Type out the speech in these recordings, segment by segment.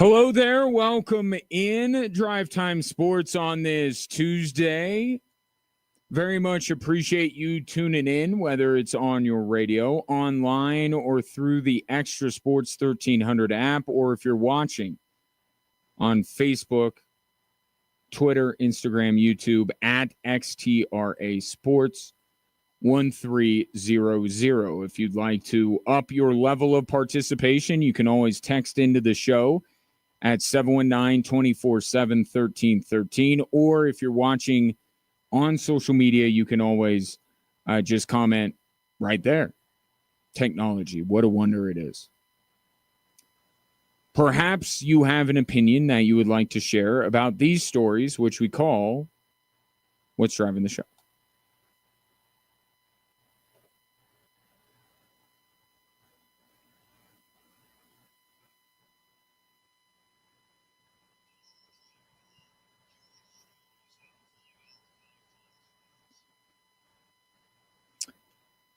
Hello there. Welcome in Drive Time Sports on this Tuesday. Very much appreciate you tuning in, whether it's on your radio, online, or through the Extra Sports 1300 app, or if you're watching on Facebook, Twitter, Instagram, YouTube at XTRA Sports 1300. If you'd like to up your level of participation, you can always text into the show at 719-247-1313. Or if you're watching on social media, you can always just comment right there. Technology, what a wonder it is. Perhaps you have an opinion that you would like to share about these stories, which we call What's Driving the Show.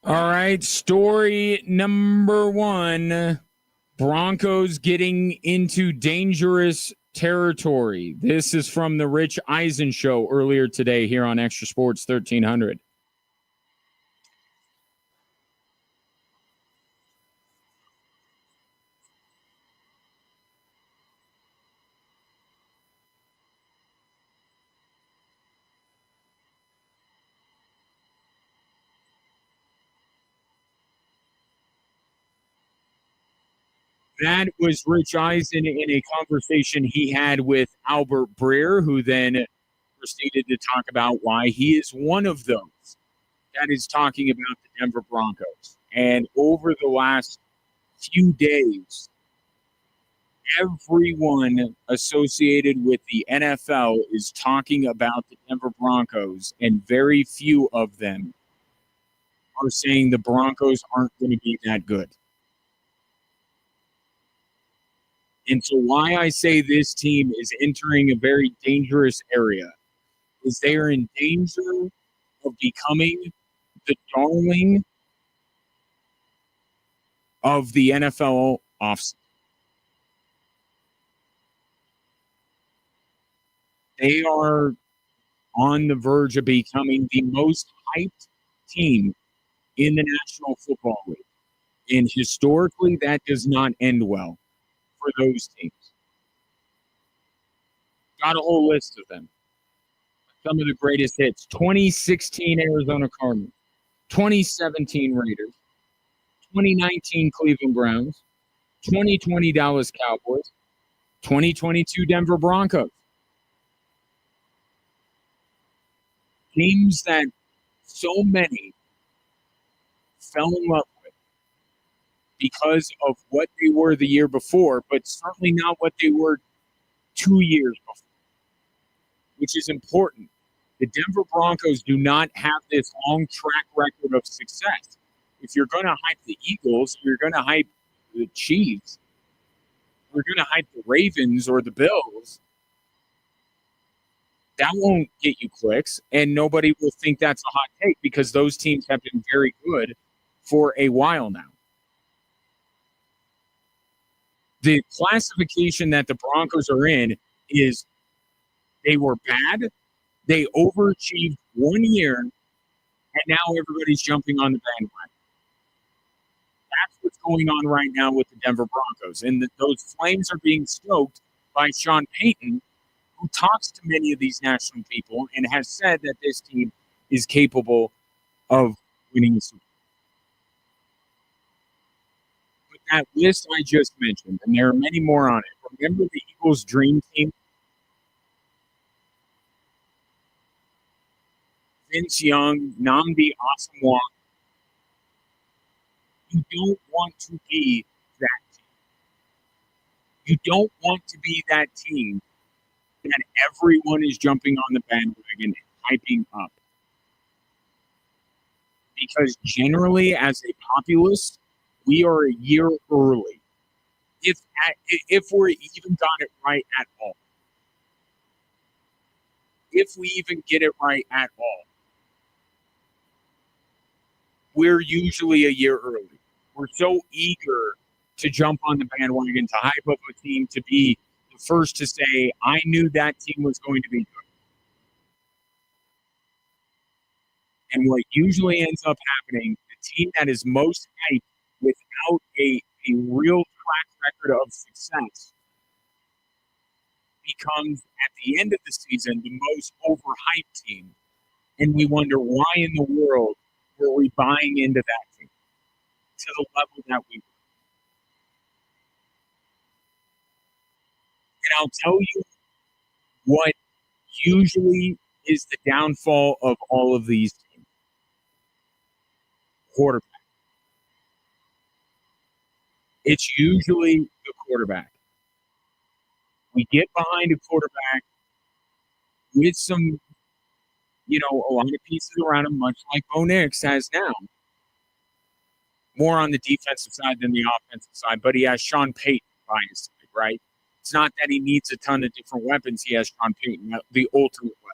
All right, story number one. Broncos getting into dangerous territory. This is from the Rich Eisen show earlier today here on Extra Sports 1300. That was Rich Eisen in a conversation he had with Albert Breer, who then proceeded to talk about why he is one of those that is talking about the Denver Broncos. And over the last few days, everyone associated with the NFL is talking about the Denver Broncos, and very few of them are saying the Broncos aren't going to be that good. And so why I say this team is entering a very dangerous area is they are in danger of becoming the darling of the NFL offseason. They are on the verge of becoming the most hyped team in the National Football League. And historically, that does not end well for those teams. Got a whole list of them. Some of the greatest hits: 2016 Arizona Cardinals, 2017 Raiders, 2019 Cleveland Browns, 2020 Dallas Cowboys, 2022 Denver Broncos. Teams that so many fell in love with because of what they were the year before, but certainly not what they were 2 years before, which is important. The Denver Broncos do not have this long track record of success. If you're going to hype the Eagles, you're going to hype the Chiefs, you're going to hype the Ravens or the Bills, that won't get you clicks, and nobody will think that's a hot take because those teams have been very good for a while now. The classification that the Broncos are in is they were bad, they overachieved 1 year, and now everybody's jumping on the bandwagon. That's what's going on right now with the Denver Broncos. And those flames are being stoked by Sean Payton, who talks to many of these national people and has said that this team is capable of winning the Super Bowl. But that list I just mentioned, and there are many more on it. Remember the Eagles' dream team? Vince Young, Nnamdi Asomugha. You don't want to be that team. You don't want to be that team that everyone is jumping on the bandwagon and hyping up. Because generally, as a populace, we are a year early. If we're even got it right at all. If we even get it right at all. We're usually a year early. We're so eager to jump on the bandwagon, to hype up a team, to be the first to say I knew that team was going to be good. And what usually ends up happening, the team that is most hyped without a real track record of success becomes, at the end of the season, the most overhyped team. And we wonder why in the world were we buying into that team to the level that we were. And I'll tell you what usually is the downfall of all of these teams. Quarterback. It's usually the quarterback. We get behind a quarterback with some, a lot of pieces around him, much like Bo Nix has now. More on the defensive side than the offensive side, but he has Sean Payton by his side, right? It's not that he needs a ton of different weapons. He has Sean Payton, the ultimate weapon.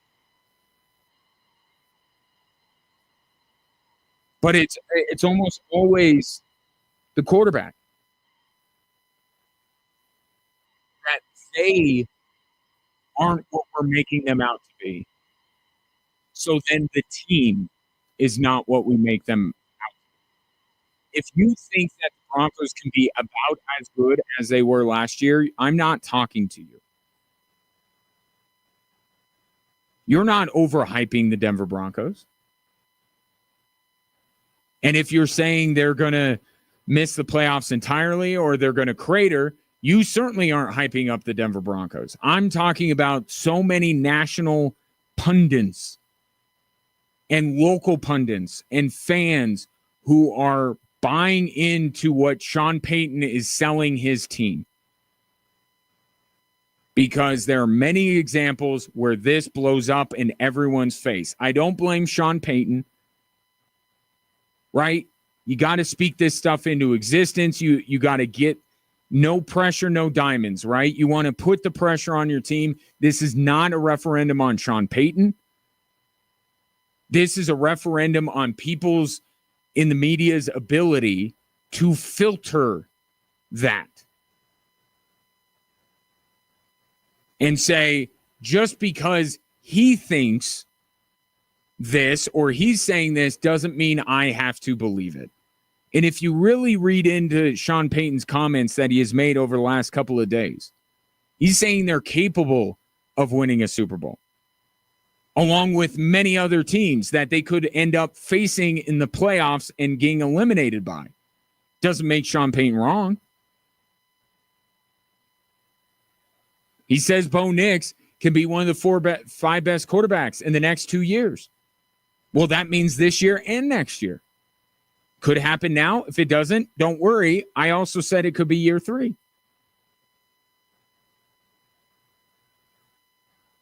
But it's almost always the quarterback that they aren't what we're making them out to be. So then the team is not what we make them out to be. If you think that the Broncos can be about as good as they were last year, I'm not talking to you. You're not overhyping the Denver Broncos. And if you're saying they're going to miss the playoffs entirely or they're going to crater, you certainly aren't hyping up the Denver Broncos. I'm talking about so many national pundits and local pundits and fans who are buying into what Sean Payton is selling his team. Because there are many examples where this blows up in everyone's face. I don't blame Sean Payton. Right? You got to speak this stuff into existence. You got to get no pressure, no diamonds, right? You want to put the pressure on your team. This is not a referendum on Sean Payton. This is a referendum on people's, in the media's ability to filter that. And say, just because he thinks this or he's saying this doesn't mean I have to believe it. And if you really read into Sean Payton's comments that he has made over the last couple of days, he's saying they're capable of winning a Super Bowl, along with many other teams that they could end up facing in the playoffs and getting eliminated by. Doesn't make Sean Payton wrong. He says Bo Nix can be one of the five best quarterbacks in the next 2 years. Well, that means this year and next year. Could happen now. If it doesn't, don't worry. I also said it could be year 3.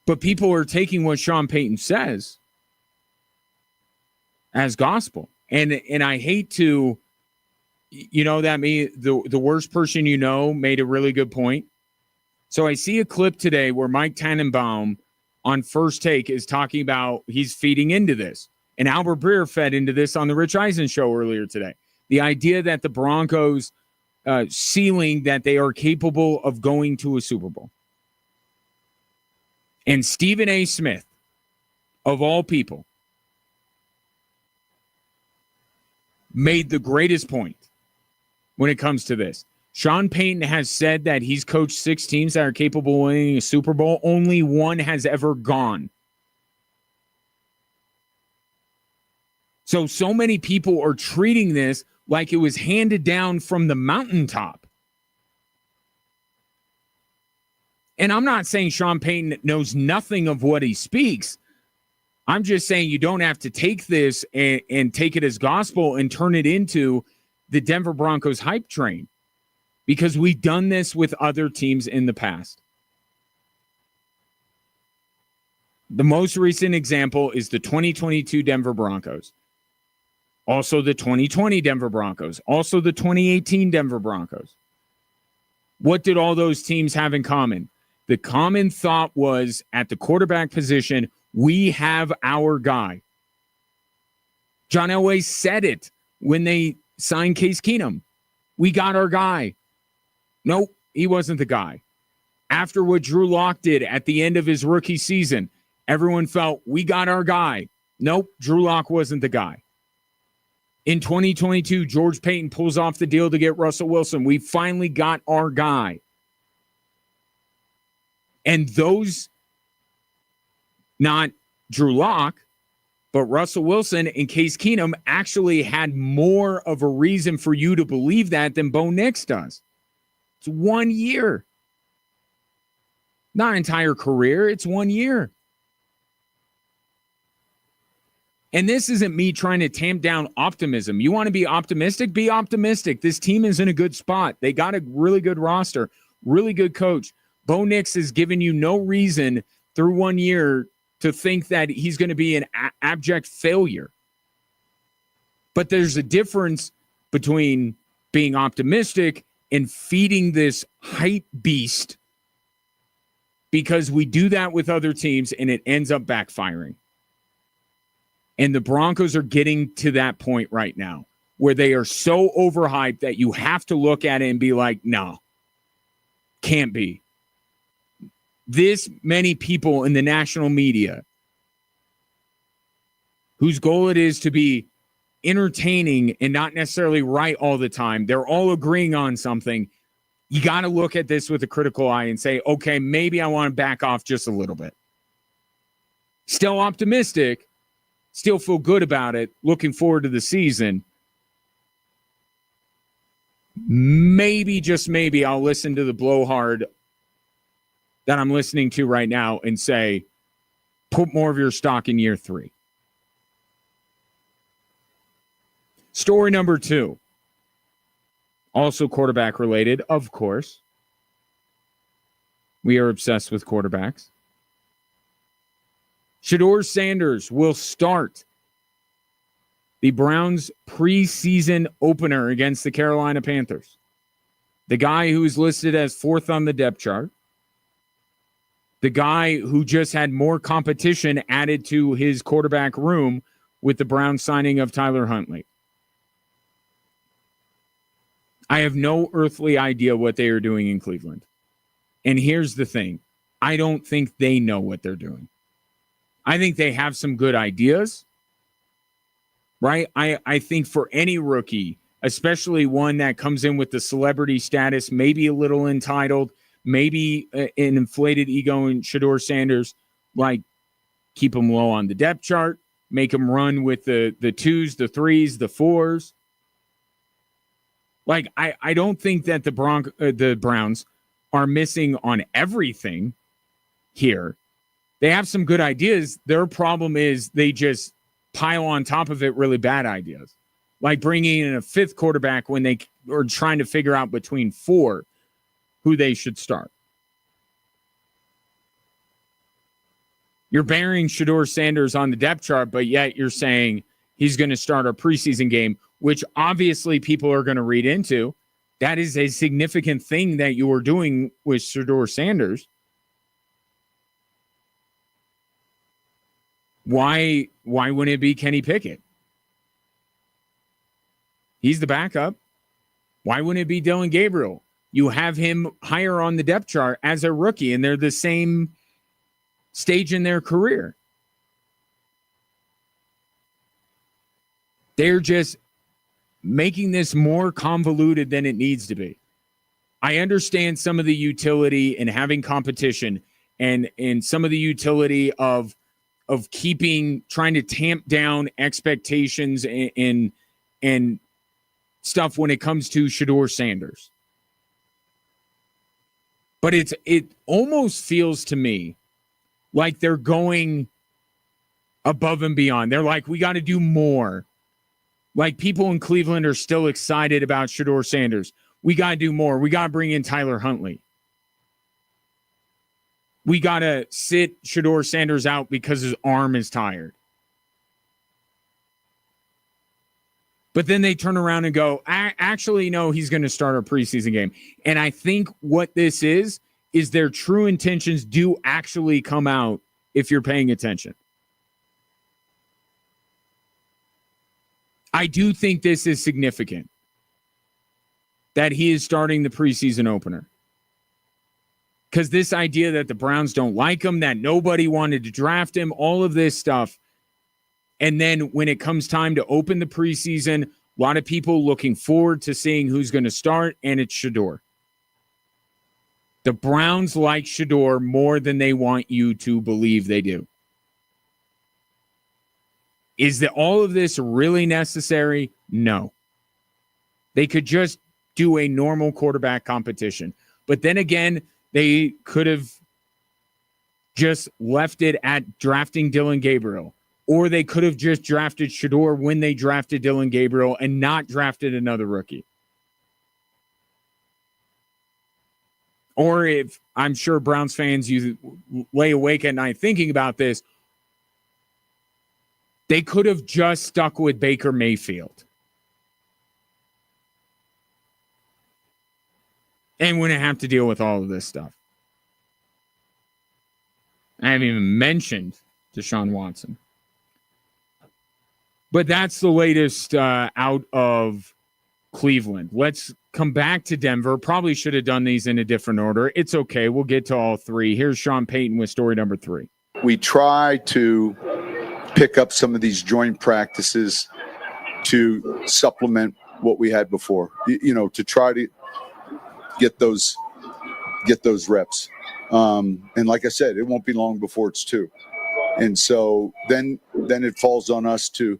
But people are taking what Sean Payton says as gospel. And I hate to, the worst person made a really good point. So I see a clip today where Mike Tannenbaum on First Take is talking about he's feeding into this. And Albert Breer fed into this on the Rich Eisen show earlier today. The idea that the Broncos ceiling that they are capable of going to a Super Bowl. And Stephen A. Smith, of all people, made the greatest point when it comes to this. Sean Payton has said that he's coached 6 teams that are capable of winning a Super Bowl. Only one has ever gone. So many people are treating this like it was handed down from the mountaintop. And I'm not saying Sean Payton knows nothing of what he speaks. I'm just saying you don't have to take this and take it as gospel and turn it into the Denver Broncos hype train. Because we've done this with other teams in the past. The most recent example is the 2022 Denver Broncos. Also the 2020 Denver Broncos. Also the 2018 Denver Broncos. What did all those teams have in common? The common thought was at the quarterback position, we have our guy. John Elway said it when they signed Case Keenum. We got our guy. Nope, he wasn't the guy. After what Drew Lock did at the end of his rookie season, everyone felt we got our guy. Nope, Drew Lock wasn't the guy. In 2022, George Paton pulls off the deal to get Russell Wilson. We finally got our guy. And those, not Drew Lock, but Russell Wilson and Case Keenum actually had more of a reason for you to believe that than Bo Nix does. It's 1 year. Not entire career. It's 1 year. And this isn't me trying to tamp down optimism. You want to be optimistic? Be optimistic. This team is in a good spot. They got a really good roster, really good coach. Bo Nix has given you no reason through 1 year to think that he's going to be an abject failure. But there's a difference between being optimistic and feeding this hype beast, because we do that with other teams and it ends up backfiring. And the Broncos are getting to that point right now where they are so overhyped that you have to look at it and be like, no, can't be. This many people in the national media whose goal it is to be entertaining and not necessarily right all the time, they're all agreeing on something. You got to look at this with a critical eye and say, okay, maybe I want to back off just a little bit. Still optimistic, still feel good about it, looking forward to the season. Maybe, just maybe, I'll listen to the blowhard that I'm listening to right now and say, put more of your stock in year 3. Story number 2. Also quarterback related, of course. We are obsessed with quarterbacks. Shedeur Sanders will start the Browns preseason opener against the Carolina Panthers. The guy who is listed as 4th on the depth chart. The guy who just had more competition added to his quarterback room with the Browns signing of Tyler Huntley. I have no earthly idea what they are doing in Cleveland. And here's the thing. I don't think they know what they're doing. I think they have some good ideas, right? I think for any rookie, especially one that comes in with the celebrity status, maybe a little entitled, maybe an inflated ego in Shedeur Sanders, like keep him low on the depth chart, make him run with the 2s, the 3s, the 4s. Like, I don't think that the Browns are missing on everything here. They have some good ideas. Their problem is they just pile on top of it really bad ideas. Like bringing in a 5th quarterback when they are trying to figure out between 4 who they should start. You're burying Shedeur Sanders on the depth chart, but yet you're saying he's going to start a preseason game, which obviously people are going to read into. That is a significant thing that you are doing with Shedeur Sanders. Why wouldn't it be Kenny Pickett? He's the backup. Why wouldn't it be Dylan Gabriel? You have him higher on the depth chart as a rookie, and they're the same stage in their career. They're just making this more convoluted than it needs to be. I understand some of the utility in having competition and some of the utility of trying to tamp down expectations and stuff when it comes to Shedeur Sanders. But it almost feels to me like they're going above and beyond. They're like, we got to do more. Like people in Cleveland are still excited about Shedeur Sanders. We got to do more. We got to bring in Tyler Huntley. We got to sit Shedeur Sanders out because his arm is tired. But then they turn around and go, actually, no, he's going to start a preseason game. And I think what this is their true intentions do actually come out if you're paying attention. I do think this is significant that he is starting the preseason opener. Because this idea that the Browns don't like him, that nobody wanted to draft him, all of this stuff. And then when it comes time to open the preseason, a lot of people looking forward to seeing who's going to start, and it's Shedeur. The Browns like Shedeur more than they want you to believe they do. Is that all of this really necessary? No. They could just do a normal quarterback competition. But then again, they could have just left it at drafting Dillon Gabriel. Or they could have just drafted Shedeur when they drafted Dillon Gabriel and not drafted another rookie. Or if, I'm sure Browns fans, you lay awake at night thinking about this, they could have just stuck with Baker Mayfield. And wouldn't have to deal with all of this stuff. I haven't even mentioned Deshaun Watson. But that's the latest out of Cleveland. Let's come back to Denver. Probably should have done these in a different order. It's okay. We'll get to all three. Here's Sean Payton with story number 3. We try to pick up some of these joint practices to supplement what we had before, to try to get those reps. And like I said, it won't be long before it's 2. And so then it falls on us to,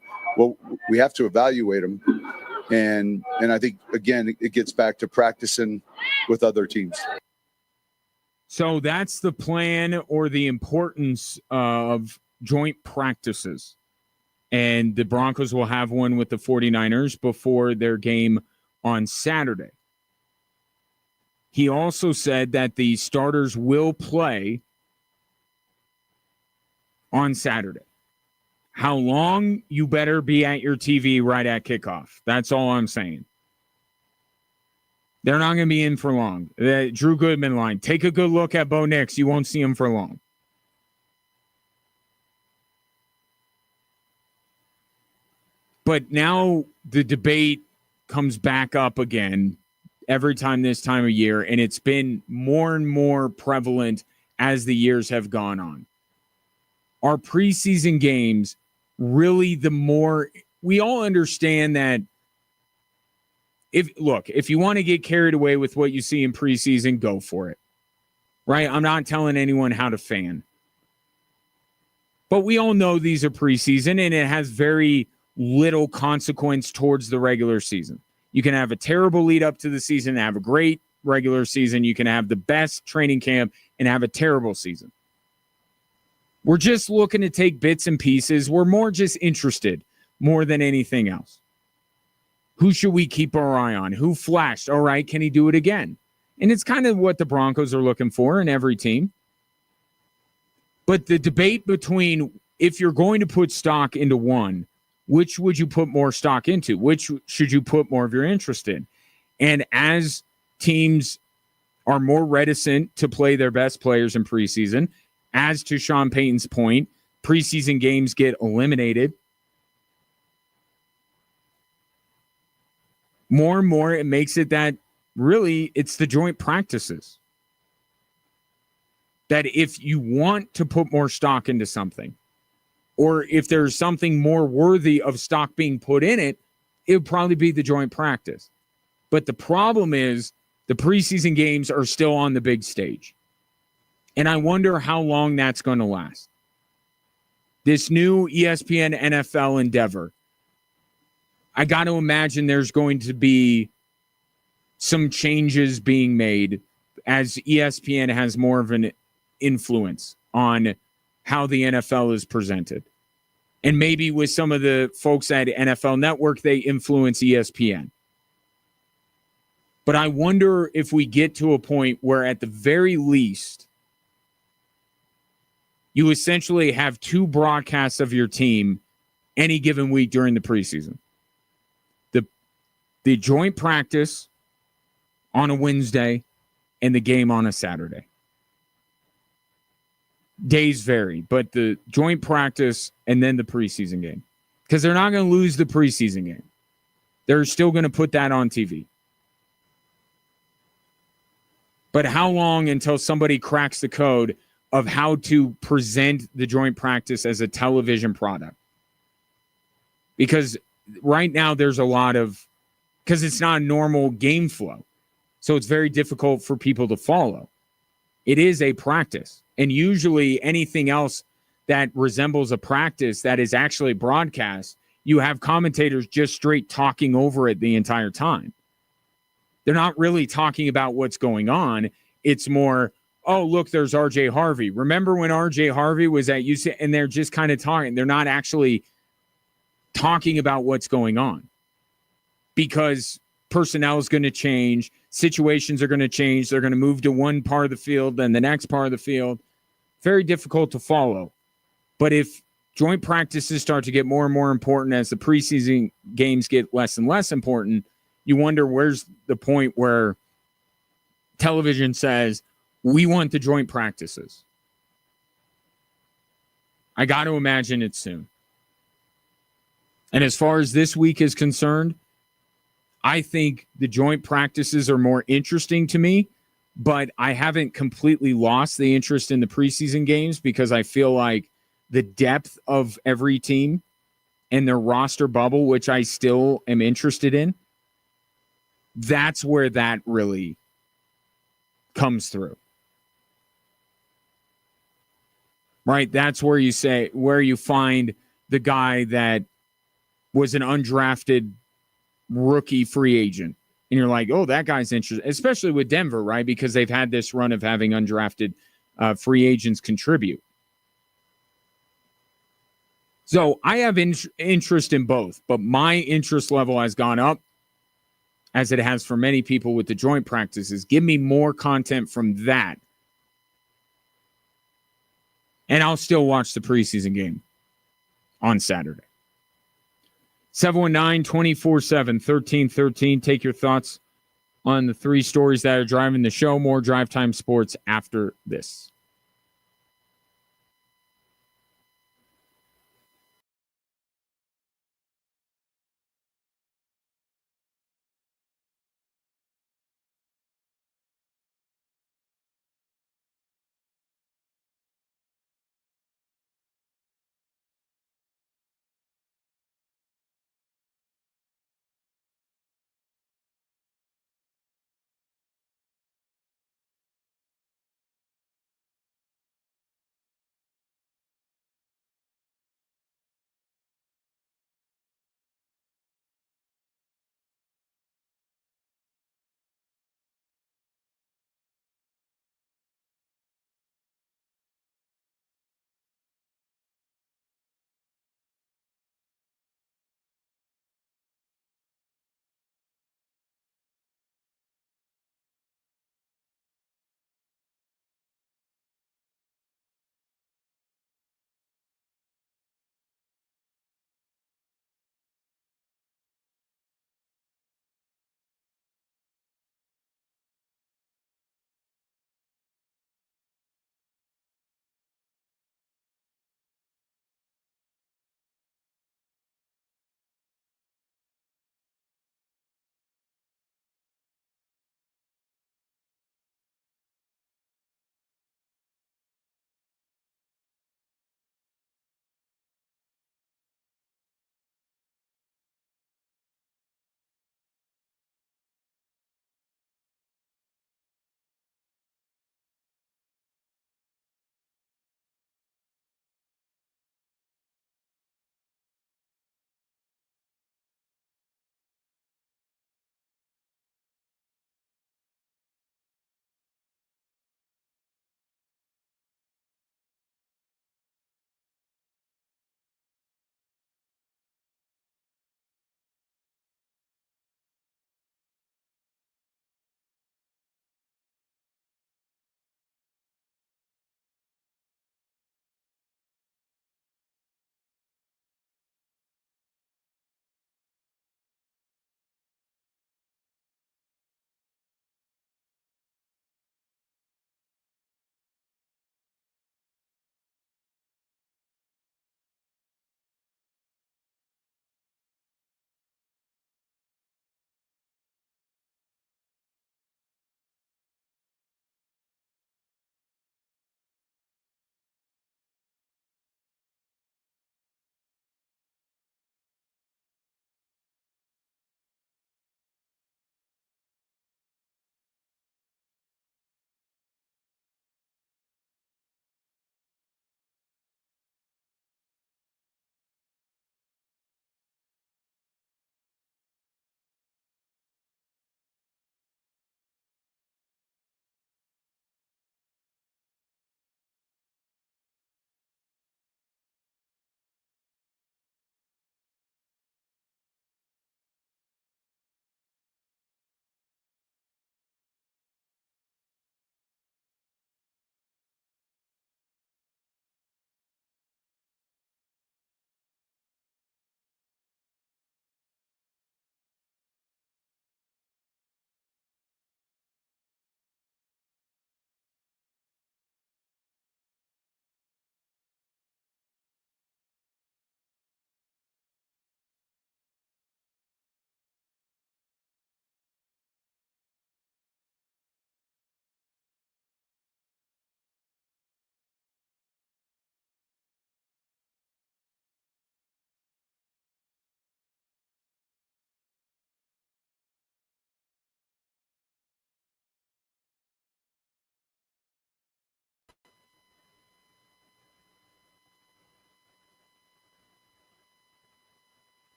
we have to evaluate them. And I think, again, it gets back to practicing with other teams. So that's the plan, or the importance of joint practices. And the Broncos will have one with the 49ers before their game on Saturday. He also said that the starters will play on Saturday. How long? You better be at your TV right at kickoff. That's all I'm saying. They're not going to be in for long. The Drew Goodman line. Take a good look at Bo Nix. You won't see him for long. But now the debate comes back up again every time this time of year, and it's been more and more prevalent as the years have gone on. Are preseason games really the more... We all understand that if you want to get carried away with what you see in preseason, go for it. Right? I'm not telling anyone how to fan. But we all know these are preseason, and it has very little consequence towards the regular season. You can have a terrible lead up to the season, have a great regular season. You can have the best training camp and have a terrible season. We're just looking to take bits and pieces. We're more just interested more than anything else. Who should we keep our eye on? Who flashed? All right, can he do it again? And it's kind of what the Broncos are looking for in every team. But the debate between, if you're going to put stock into one, which would you put more stock into? Which should you put more of your interest in? And as teams are more reticent to play their best players in preseason, as to Sean Payton's point, preseason games get eliminated. More and more, it makes it that really it's the joint practices. That if you want to put more stock into something, or if there's something more worthy of stock being put in it, it would probably be the joint practice. But the problem is the preseason games are still on the big stage. And I wonder how long that's going to last. This new ESPN NFL endeavor, I got to imagine there's going to be some changes being made as ESPN has more of an influence on how the NFL is presented. And maybe with some of the folks at NFL Network, they influence ESPN. But I wonder if we get to a point where at the very least, you essentially have 2 broadcasts of your team any given week during the preseason. The joint practice on a Wednesday and the game on a Saturday. Days vary, but the joint practice and then the preseason game. Because they're not going to lose the preseason game. They're still going to put that on TV. But how long until somebody cracks the code of how to present the joint practice as a television product? Because right now there's a lot of, because it's not a normal game flow. So it's very difficult for people to follow. It is a practice. And usually anything else that resembles a practice that is actually broadcast, you have commentators just straight talking over it the entire time. They're not really talking about what's going on. It's more, oh, look, there's RJ Harvey. Remember when RJ Harvey was at UC? And they're just kind of talking. They're not actually talking about what's going on because personnel is going to change. Situations are going to change. They're going to move to one part of the field, then the next part of the field. Very difficult to follow. But if joint practices start to get more and more important as the preseason games get less and less important, you wonder where's the point where television says, we want the joint practices. I got to imagine it's soon. And as far as this week is concerned, I think the joint practices are more interesting to me, but I haven't completely lost the interest in the preseason games because I feel like the depth of every team and their roster bubble, which I still am interested in, that's where that really comes through. Right? That's where you say, where you find the guy that was an undrafted rookie free agent. And you're like, oh, that guy's interesting, especially with Denver, right? Because they've had this run of having undrafted free agents contribute. So I have interest in both, but my interest level has gone up as it has for many people with the joint practices. Give me more content from that. And I'll still watch the preseason game on Saturday. 719-247-1313. Take your thoughts on the three stories that are driving the show. More Drive Time Sports after this.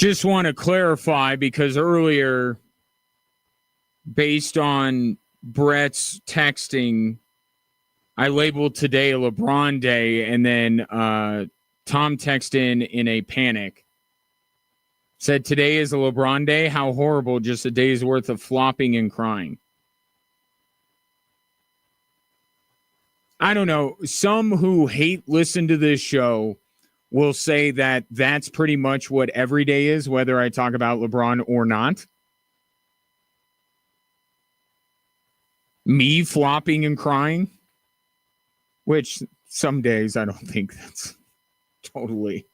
Just want to clarify because earlier, based on Brett's texting, I labeled today a LeBron day, and then Tom texted in a panic. Said today is a LeBron day. How horrible, just a day's worth of flopping and crying. I don't know. Some who listen to this show will say that that's pretty much what every day is, whether I talk about LeBron or not. Me flopping and crying, which some days I don't think that's totally.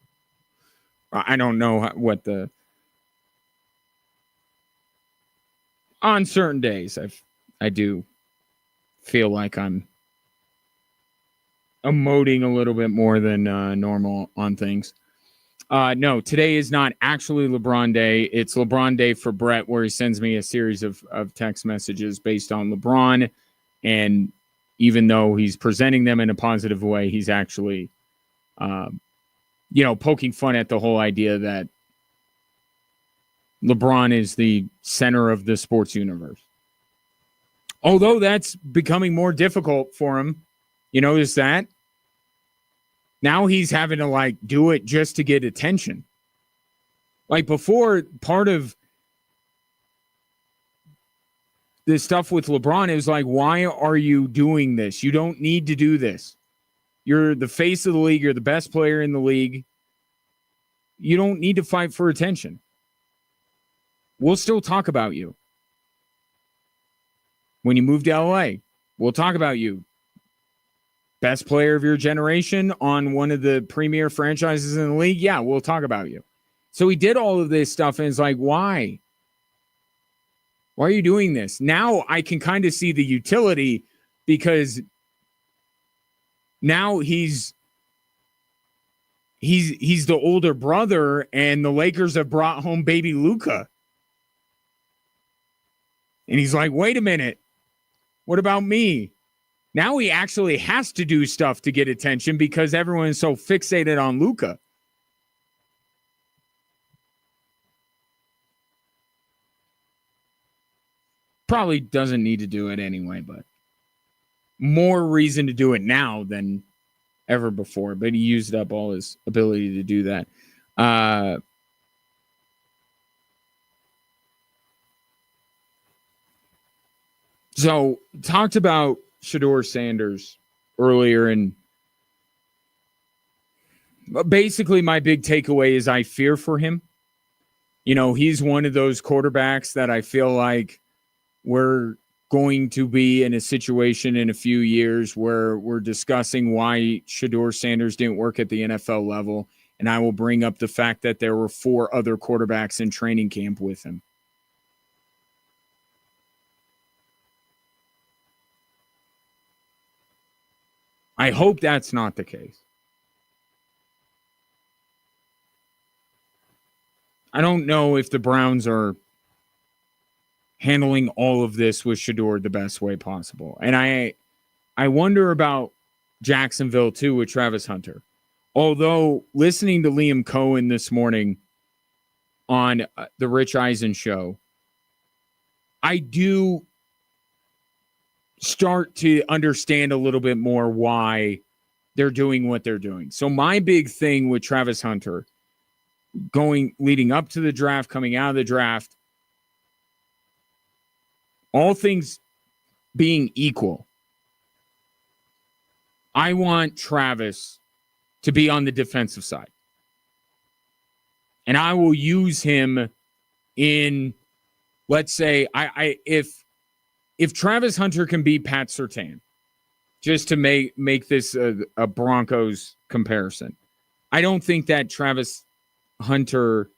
I don't know what the. On certain days, I do feel like I'm emoting a little bit more than normal on things. No, today is not actually LeBron Day. It's LeBron Day for Brett, where he sends me a series of text messages based on LeBron. And even though he's presenting them in a positive way, he's actually, poking fun at the whole idea that LeBron is the center of the sports universe. Although that's becoming more difficult for him. You notice that? Now he's having to do it just to get attention. Like before, part of the stuff with LeBron is like, why are you doing this? You don't need to do this. You're the face of the league. You're the best player in the league. You don't need to fight for attention. We'll still talk about you. When you move to LA, we'll talk about you. Best player of your generation on one of the premier franchises in the league. Yeah, we'll talk about you. So he did all of this stuff, and it's like, why? Why are you doing this? Now I can kind of see the utility because now he's the older brother, and the Lakers have brought home baby Luka. And he's like, wait a minute. What about me? Now he actually has to do stuff to get attention because everyone is so fixated on Luka. Probably doesn't need to do it anyway, but more reason to do it now than ever before. But he used up all his ability to do that. So talked about Shedeur Sanders earlier, and basically my big takeaway is I fear for him. He's one of those quarterbacks that I feel like we're going to be in a situation in a few years where we're discussing why Shedeur Sanders didn't work at the NFL level, and I will bring up the fact that there were 4 other quarterbacks in training camp with him. I hope that's not the case. I don't know if the Browns are handling all of this with Shedeur the best way possible. And I wonder about Jacksonville, too, with Travis Hunter. Although, listening to Liam Cohen this morning on the Rich Eisen show, I do start to understand a little bit more why they're doing what they're doing. So my big thing with Travis Hunter leading up to the draft, coming out of the draft, all things being equal, I want Travis to be on the defensive side. And I will use him in, let's say, if Travis Hunter can beat Pat Surtain, just to make this a Broncos comparison, I don't think that Travis Hunter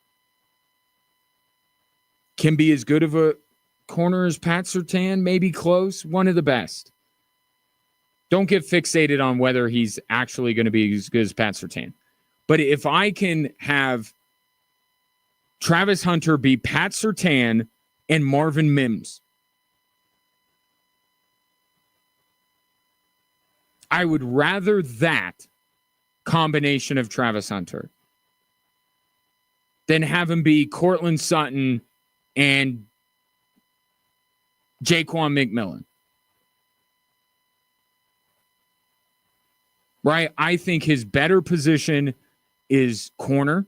can be as good of a corner as Pat Surtain, maybe close, one of the best. Don't get fixated on whether he's actually going to be as good as Pat Surtain. But if I can have Travis Hunter be Pat Surtain and Marvin Mims, I would rather that combination of Travis Hunter than have him be Cortland Sutton and Jaquan McMillan. Right? I think his better position is corner.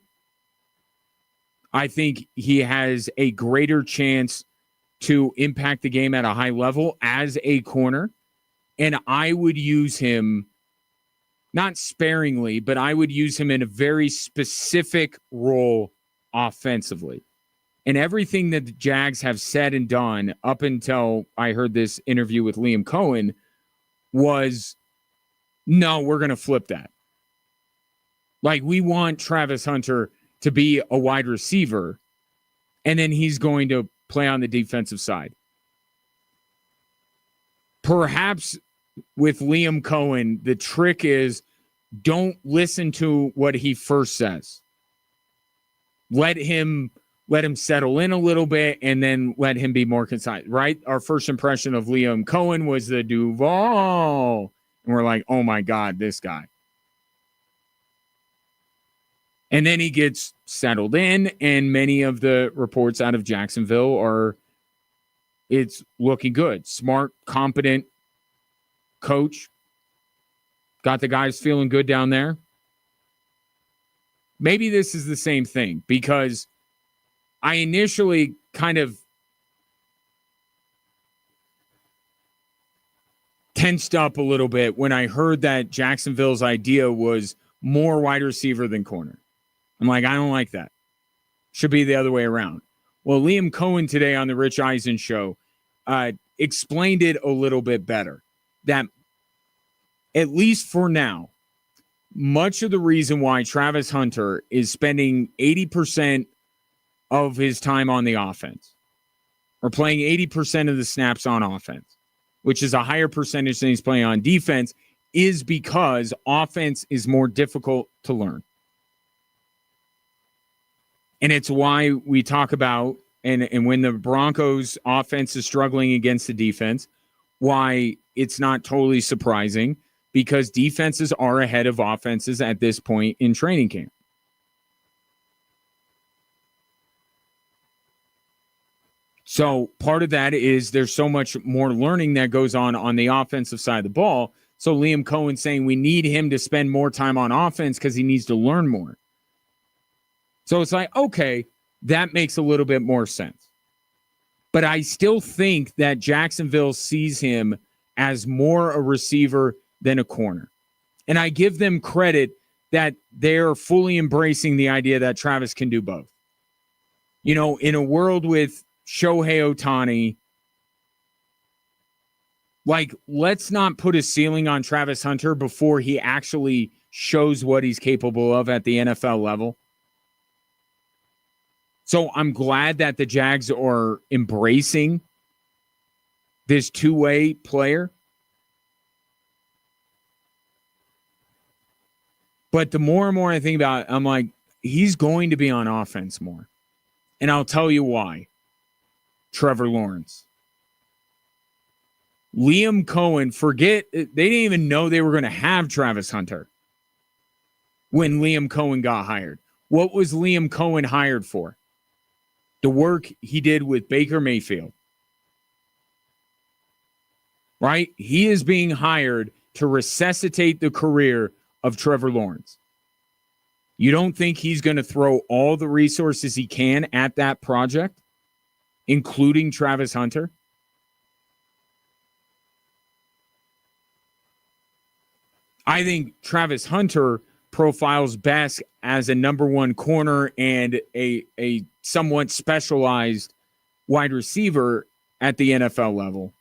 I think he has a greater chance to impact the game at a high level as a corner. And I would use him, not sparingly, but I would use him in a very specific role offensively. And everything that the Jags have said and done up until I heard this interview with Liam Cohen was, no, we're going to flip that. Like, we want Travis Hunter to be a wide receiver, and then he's going to play on the defensive side. Perhaps with Liam Cohen, the trick is don't listen to what he first says. Let him settle in a little bit, and then let him be more concise, right? Our first impression of Liam Cohen was the Duval. And we're like, oh my God, this guy. And then he gets settled in, and many of the reports out of Jacksonville are it's looking good. Smart, competent coach. Got the guys feeling good down there. Maybe this is the same thing, because I initially kind of tensed up a little bit when I heard that Jacksonville's idea was more wide receiver than corner. I'm like, I don't like that. Should be the other way around. Well, Liam Cohen today on the Rich Eisen show explained it a little bit better. That, at least for now, much of the reason why Travis Hunter is spending 80% of his time on the offense, or playing 80% of the snaps on offense, which is a higher percentage than he's playing on defense, is because offense is more difficult to learn. And it's why we talk about, and when the Broncos offense is struggling against the defense, why it's not totally surprising, because defenses are ahead of offenses at this point in training camp. So part of that is there's so much more learning that goes on the offensive side of the ball. So Liam Cohen saying we need him to spend more time on offense because he needs to learn more. So it's like, okay, that makes a little bit more sense. But I still think that Jacksonville sees him as more a receiver than a corner. And I give them credit that they're fully embracing the idea that Travis can do both. You know, in a world with Shohei Ohtani, like, let's not put a ceiling on Travis Hunter before he actually shows what he's capable of at the NFL level. So I'm glad that the Jags are embracing this two-way player. But the more and more I think about it, I'm like, he's going to be on offense more. And I'll tell you why. Trevor Lawrence. Liam Cohen, forget, they didn't even know they were going to have Travis Hunter when Liam Cohen got hired. What was Liam Cohen hired for? The work he did with Baker Mayfield. Right? He is being hired to resuscitate the career of Trevor Lawrence. You don't think he's going to throw all the resources he can at that project, including Travis Hunter? I think Travis Hunter profiles best as a number one corner and a somewhat specialized wide receiver at the NFL level.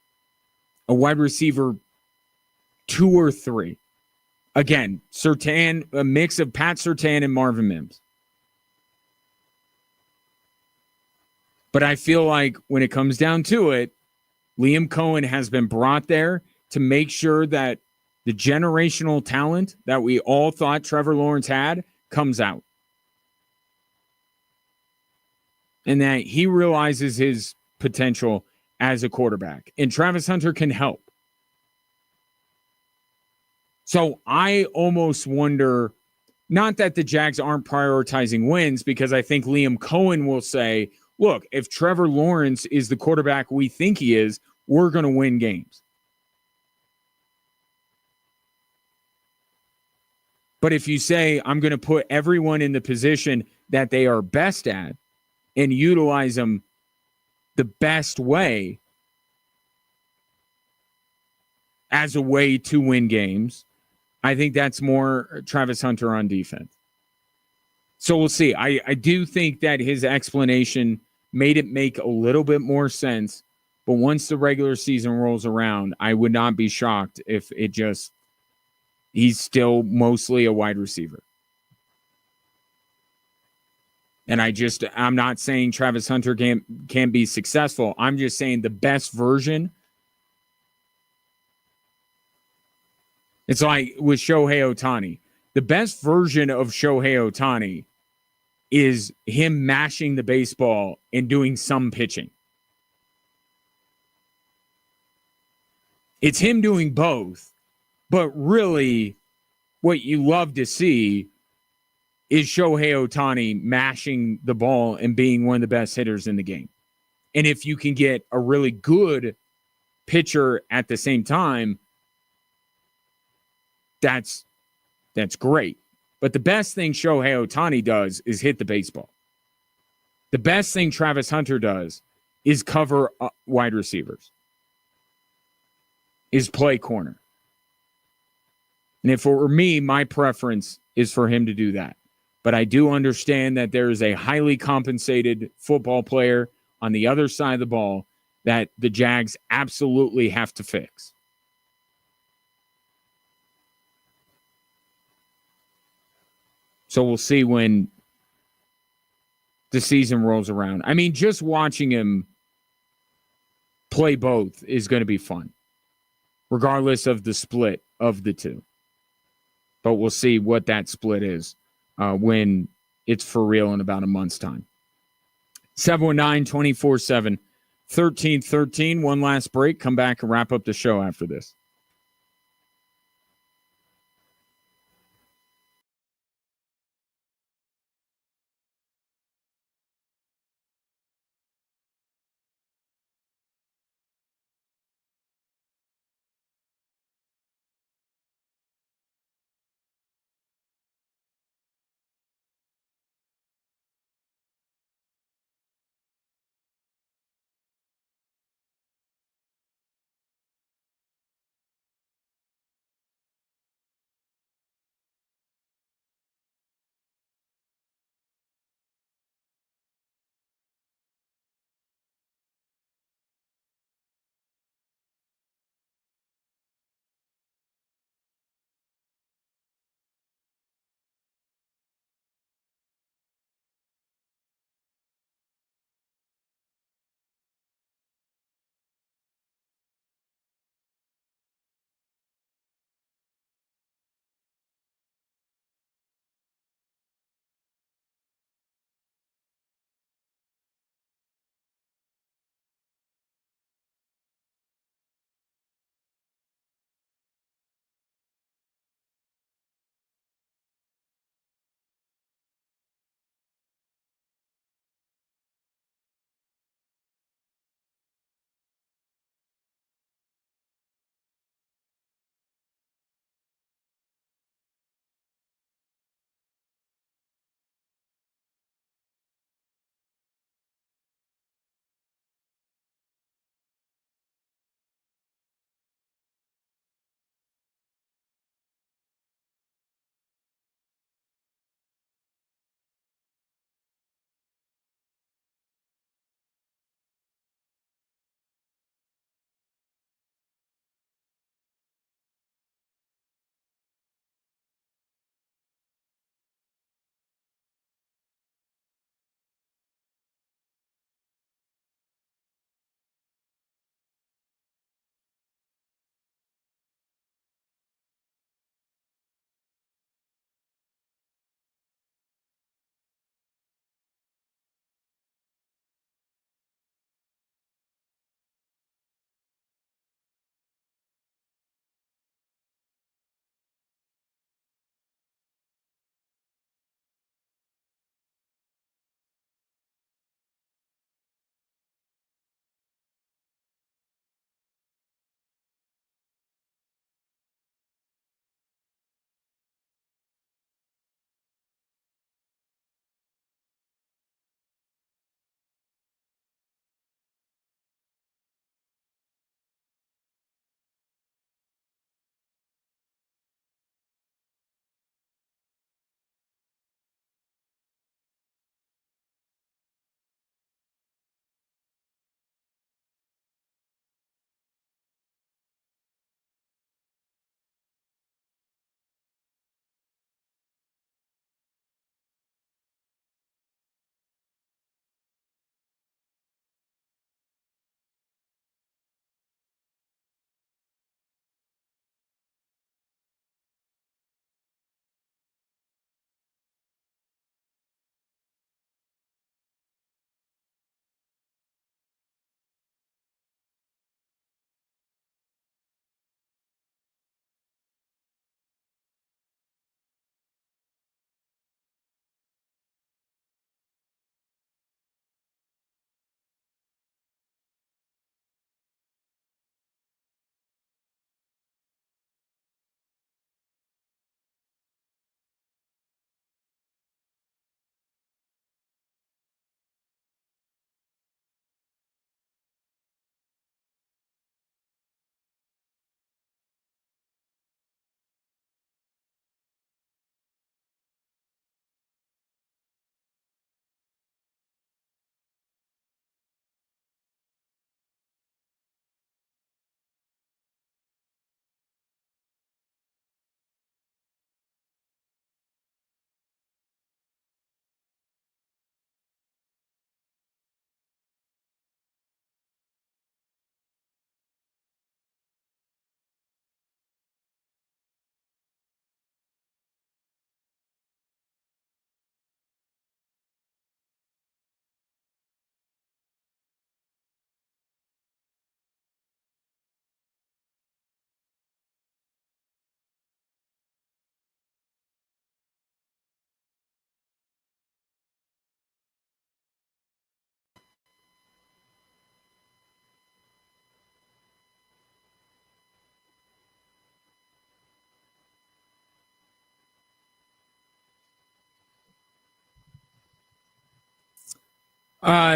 A wide receiver 2 or 3. Again, Surtain, a mix of Pat Surtain and Marvin Mims. But I feel like when it comes down to it, Liam Cohen has been brought there to make sure that the generational talent that we all thought Trevor Lawrence had comes out. And that he realizes his potential as a quarterback. And Travis Hunter can help. So I almost wonder Not that the Jags aren't prioritizing wins, because I think Liam Cohen will say, look, if Trevor Lawrence is the quarterback we think he is, we're going to win games. But if you say, I'm going to put everyone in the position that they are best at and utilize them the best way as a way to win games, I think that's more Travis Hunter on defense. So we'll see. I do think that his explanation made it make a little bit more sense. But once the regular season rolls around, I would not be shocked if he's still mostly a wide receiver. And I'm not saying Travis Hunter can't be successful. I'm just saying the best version. It's like with Shohei Ohtani. The best version of Shohei Ohtani is him mashing the baseball and doing some pitching. It's him doing both, but really what you love to see is Shohei Ohtani mashing the ball and being one of the best hitters in the game. And if you can get a really good pitcher at the same time, that's great. But the best thing Shohei Ohtani does is hit the baseball. The best thing Travis Hunter does is cover wide receivers, is play corner. And if it were me, my preference is for him to do that. But I do understand that there is a highly compensated football player on the other side of the ball that the Jags absolutely have to fix. So we'll see when the season rolls around. I mean, just watching him play both is going to be fun, regardless of the split of the two. But we'll see what that split is when it's for real in about a month's time. 719-247-1313. One last break. Come back and wrap up the show after this.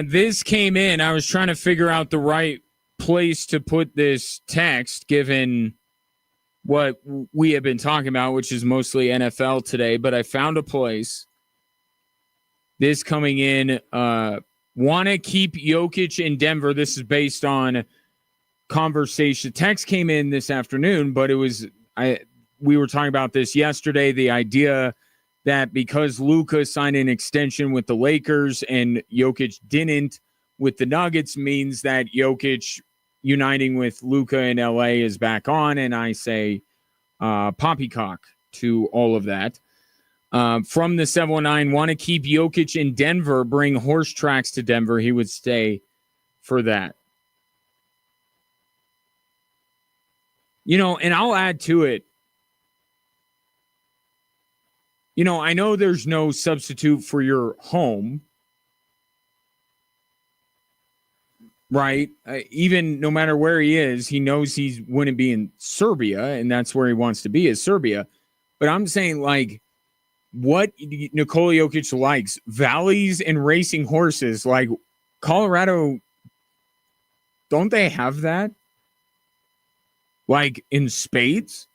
This came in. I was trying to figure out the right place to put this text, given what we have been talking about, which is mostly NFL today. But I found a place. This coming in. Want to keep Jokic in Denver. This is based on conversation. Text came in this afternoon, but we were talking about this yesterday. The idea that because Luka signed an extension with the Lakers and Jokic didn't with the Nuggets means that Jokic uniting with Luka in LA is back on. And I say poppycock to all of that. From the 719, want to keep Jokic in Denver, bring horse tracks to Denver. He would stay for that. And I'll add to it. I know there's no substitute for your home, right? Even no matter where he is, he knows he wouldn't be in Serbia, and that's where he wants to be, is Serbia. But I'm saying, like, what Nikola Jokic likes, valleys and racing horses. Like, Colorado, don't they have that? Like, in spades?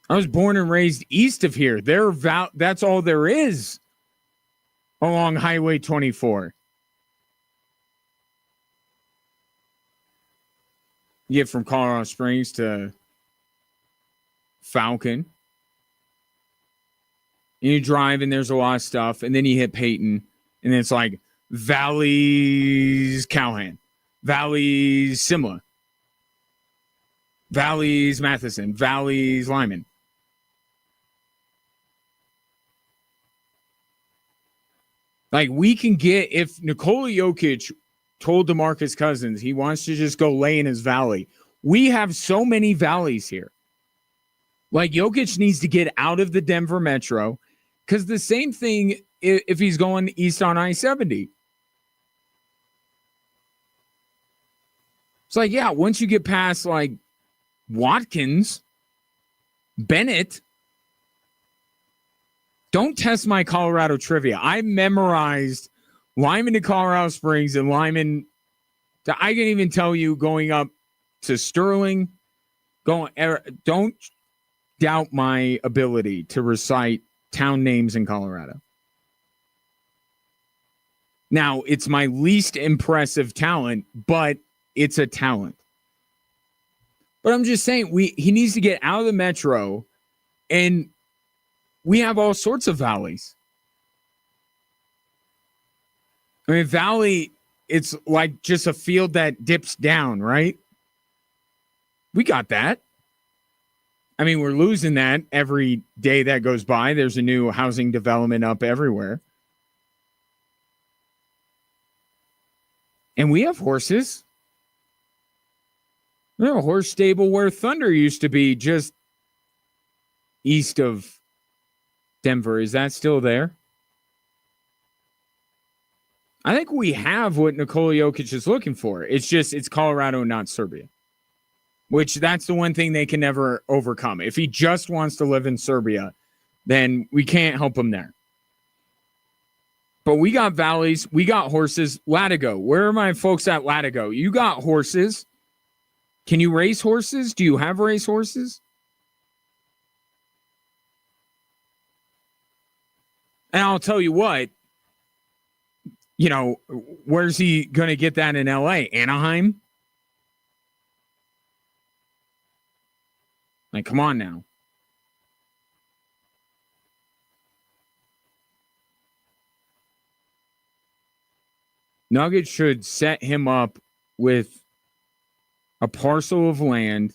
I was born and raised east of here. That's all there is along Highway 24. You get from Colorado Springs to Falcon. And you drive, and there's a lot of stuff. And then you hit Peyton, and it's like Valleys Cowhan, Valleys Simla, Valleys Matheson, Valleys Lyman. Like, we can get, if Nikola Jokic told DeMarcus Cousins he wants to just go lay in his valley, we have so many valleys here. Like, Jokic needs to get out of the Denver metro, because the same thing if he's going east on I-70. It's like, yeah, once you get past, like, Watkins, Bennett, don't test my Colorado trivia. I memorized Lyman to Colorado Springs and Lyman to, I can even tell you, going up to Sterling. Don't doubt my ability to recite town names in Colorado. Now, it's my least impressive talent, but it's a talent. But I'm just saying, he needs to get out of the metro, and we have all sorts of valleys. I mean, valley, it's like just a field that dips down, right? We got that. I mean, we're losing that every day that goes by. There's a new housing development up everywhere. And we have horses. We have a horse stable where Thunder used to be, just east of Denver. Is that still there? I think we have what Nikola Jokic is looking for. It's Colorado, not Serbia. Which, that's the one thing they can never overcome. If he just wants to live in Serbia, then we can't help him there. But we got valleys. We got horses. Latigo. Where are my folks at Latigo? You got horses. Can you race horses? Do you have race horses? And I'll tell you what, where's he going to get that in LA? Anaheim? Like, come on now. Nuggets should set him up with a parcel of land.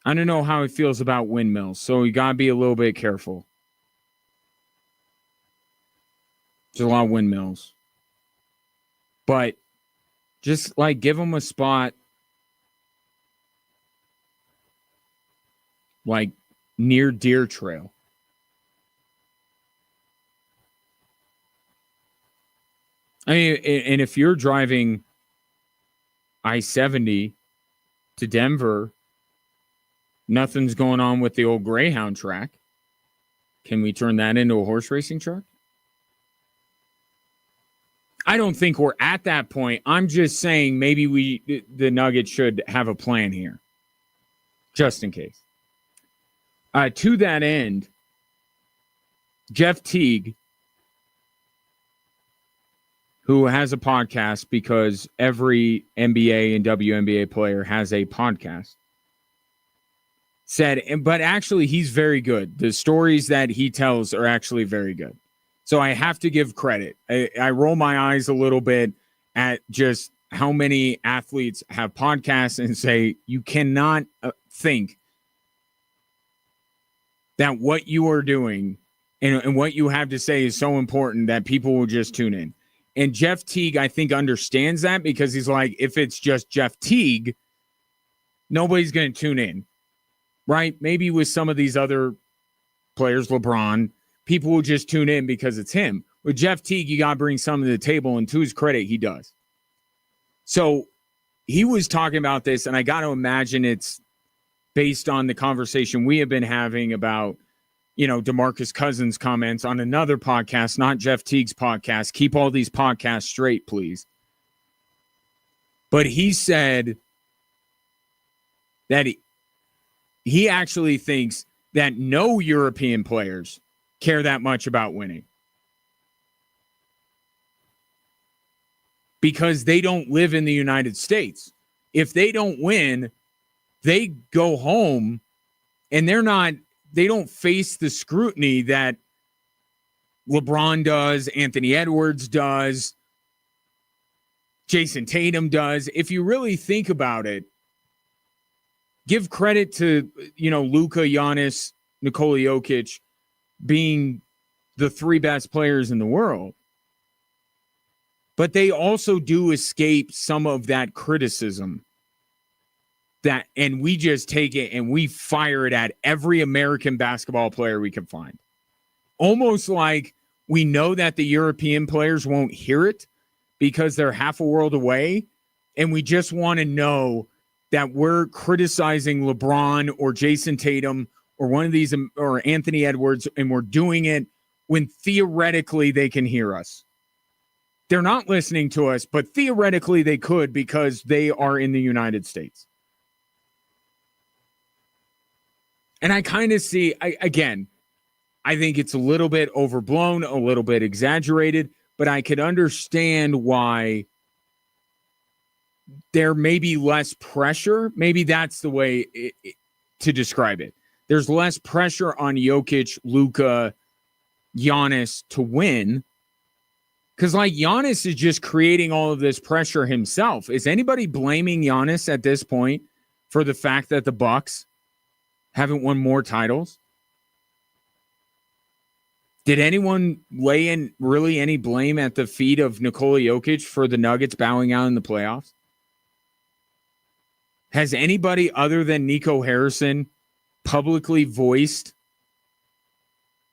I don't know how he feels about windmills, so you got to be a little bit careful. There's a lot of windmills. But just, like, give him a spot, like, near Deer Trail. I mean, and if you're driving I-70 to Denver, nothing's going on with the old Greyhound track. Can we turn that into a horse racing truck? I don't think we're at that point. I'm just saying maybe the Nuggets should have a plan here, just in case. To that end, Jeff Teague, who has a podcast because every NBA and WNBA player has a podcast, said, but actually he's very good. The stories that he tells are actually very good. So I have to give credit. I roll my eyes a little bit at just how many athletes have podcasts and say you cannot think that what you are doing and what you have to say is so important that people will just tune in. And Jeff Teague, I think, understands that because he's like, if it's just Jeff Teague, nobody's going to tune in, right? Maybe with some of these other players, LeBron, people will just tune in because it's him. With Jeff Teague, you got to bring something to the table, and to his credit, he does. So he was talking about this, and I got to imagine it's based on the conversation we have been having about, DeMarcus Cousins' comments on another podcast, not Jeff Teague's podcast. Keep all these podcasts straight, please. But he said that he actually thinks that no European players care that much about winning because they don't live in the United States. If they don't win, they go home and they don't face the scrutiny that LeBron does, Anthony Edwards does, Jason Tatum does. If you really think about it, give credit to, Luka, Giannis, Nikola Jokic being the three best players in the world. But they also do escape some of that criticism and we just take it and we fire it at every American basketball player we can find. Almost like we know that the European players won't hear it because they're half a world away. And we just want to know that we're criticizing LeBron or Jason Tatum or one of these, or Anthony Edwards, and we're doing it when theoretically they can hear us. They're not listening to us, but theoretically they could because they are in the United States. And I kind of see, I think it's a little bit overblown, a little bit exaggerated, but I could understand why there may be less pressure. Maybe that's the way to describe it. There's less pressure on Jokic, Luka, Giannis to win. Because, Giannis is just creating all of this pressure himself. Is anybody blaming Giannis at this point for the fact that the Bucks haven't won more titles? Did anyone lay in really any blame at the feet of Nikola Jokic for the Nuggets bowing out in the playoffs? Has anybody other than Nico Harrison publicly voiced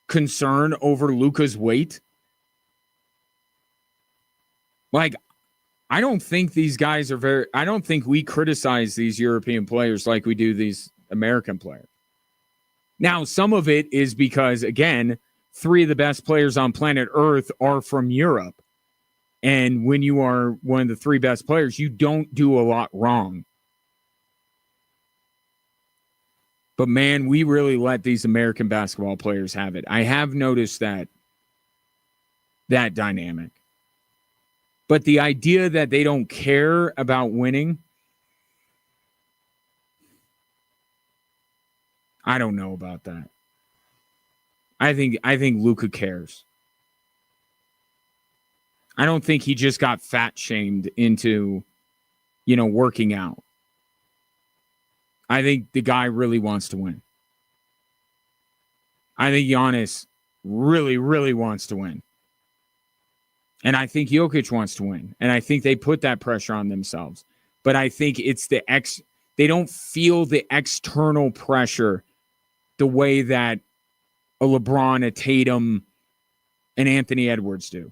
concern over Luka's weight? I don't think these guys are I don't think we criticize these European players like we do these American players. Now, some of it is because, again, three of the best players on planet Earth are from Europe. And when you are one of the three best players, you don't do a lot wrong. But, man, we really let these American basketball players have it. I have noticed that dynamic. But the idea that they don't care about winning, I don't know about that. I think Luka cares. I don't think he just got fat shamed into, working out. I think the guy really wants to win. I think Giannis really, really wants to win. And I think Jokic wants to win. And I think they put that pressure on themselves. But I think it's they don't feel the external pressure the way that a LeBron, a Tatum, and Anthony Edwards do.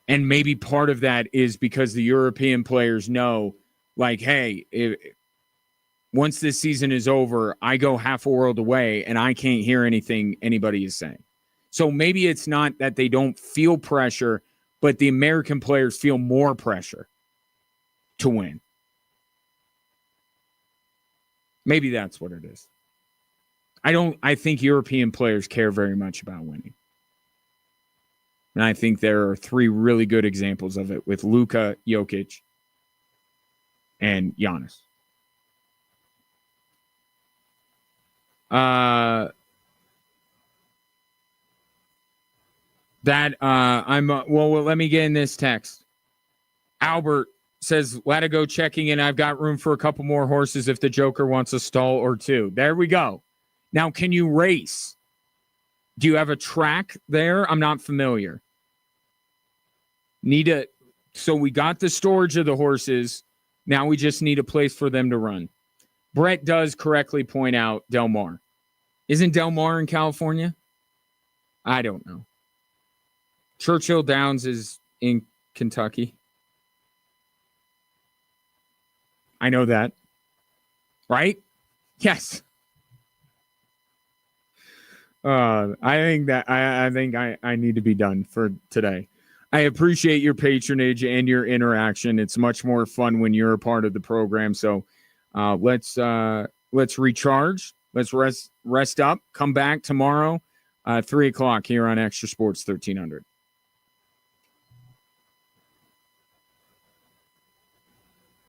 And maybe part of that is because the European players know, hey, once this season is over, I go half a world away and I can't hear anything anybody is saying. So maybe it's not that they don't feel pressure, but the American players feel more pressure to win. Maybe that's what it is. I think European players care very much about winning. And I think there are 3 really good examples of it with Luka, Jokic, and Giannis. Let me get in this text. Albert says, Latigo checking in. I've got room for a couple more horses if the Joker wants a stall or 2. There we go. Now, can you race? Do you have a track there? I'm not familiar. So we got the storage of the horses. Now we just need a place for them to run. Brett does correctly point out Del Mar. Isn't Del Mar in California? I don't know. Churchill Downs is in Kentucky. I know that. Right? Yes. I think I need to be done for today. I appreciate your patronage and your interaction. It's much more fun when you're a part of the program. So let's recharge. Let's rest up. Come back tomorrow, 3:00 here on Extra Sports 1300.